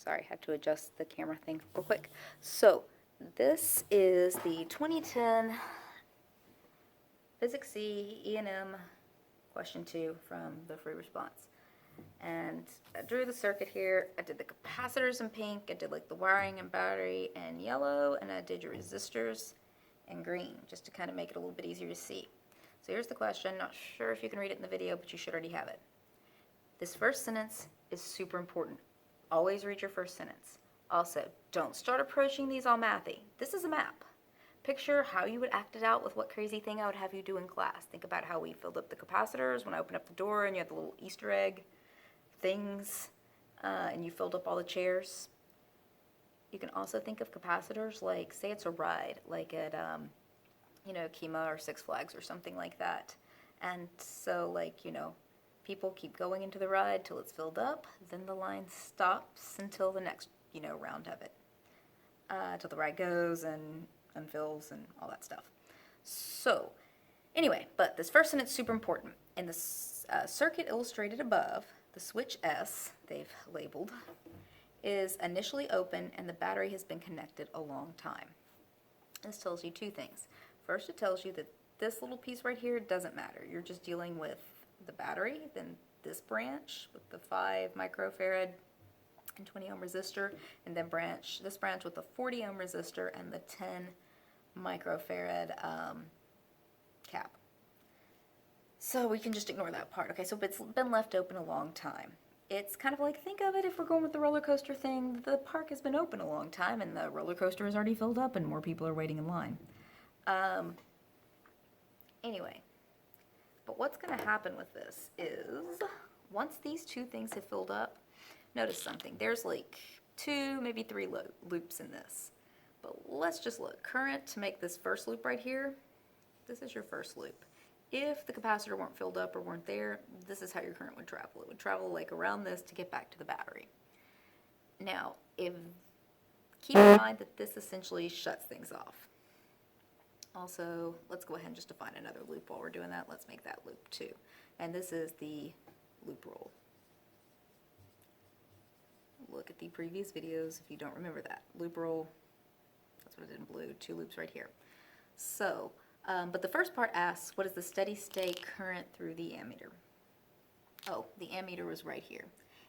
Sorry, I had to adjust the camera thing real quick. So, this is the 2010 Physics C E&M question 2 from the free response. And I drew the circuit here. I did the capacitors in pink. I did like the wiring and battery in yellow. And I did your resistors in green, just to kind of make it a little bit easier to see. So here's the question. Not sure if you can read it in the video, but you should already have it. This first sentence is super important. Always read your first sentence. Also, don't start approaching these all mathy. This is a map. Picture how you would act it out with what crazy thing I would have you do in class. Think about how we filled up the capacitors when I opened up the door and you had the little Easter egg things and you filled up all the chairs. You can also think of capacitors like, say it's a ride, like at, Kima or Six Flags or something like that. And so, like, people keep going into the ride till it's filled up, then the line stops until the next, round of it. Till the ride goes and unfills and all that stuff. So, anyway, but this first sentence is super important. In the circuit illustrated above, the switch S, they've labeled, is initially open and the battery has been connected a long time. This tells you two things. First, it tells you that this little piece right here doesn't matter. You're just dealing with the battery, then this branch with the 5 microfarad and 20 ohm resistor, and then this branch with the 40 ohm resistor and the 10 microfarad cap. So we can just ignore that part. Okay, so it's been left open a long time. It's kind of like, think of it if we're going with the roller coaster thing. The park has been open a long time and the roller coaster is already filled up and more people are waiting in line. Anyway, but what's going to happen with this is once these two things have filled up, notice something. There's like 2, maybe 3 loops in this. But let's just look. Current to make this first loop right here, this is your first loop. If the capacitor weren't filled up or weren't there, this is how your current would travel. It would travel like around this to get back to the battery. Now, keep in mind that this essentially shuts things off. Also, let's go ahead and just define another loop while we're doing that. Let's make that loop 2. And this is the loop rule. Look at the previous videos if you don't remember that. Loop rule, that's what I did in blue, 2 loops right here. So, but the first part asks, what is the steady state current through the ammeter? Oh, the ammeter was right here.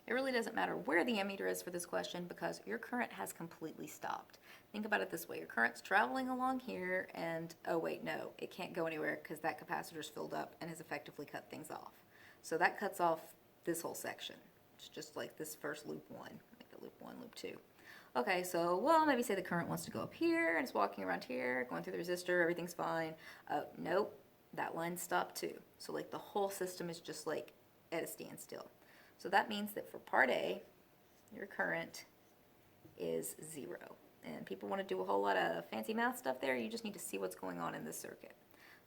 It really doesn't matter where the ammeter is for this question because your current has completely stopped. Think about it this way. Your current's traveling along here and, oh wait, no, it can't go anywhere because that capacitor's filled up and has effectively cut things off. So that cuts off this whole section. It's just like this first loop 1. Make it loop 1, loop 2. Okay, so, well, maybe say the current wants to go up here and it's walking around here, going through the resistor, everything's fine. Nope, that line stopped too. So like the whole system is just like at a standstill. So that means that for part A, your current is 0. And people want to do a whole lot of fancy math stuff there. You just need to see what's going on in this circuit.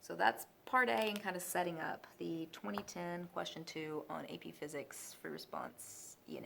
So that's part A and kind of setting up the 2010 question 2 on AP Physics free response E&M.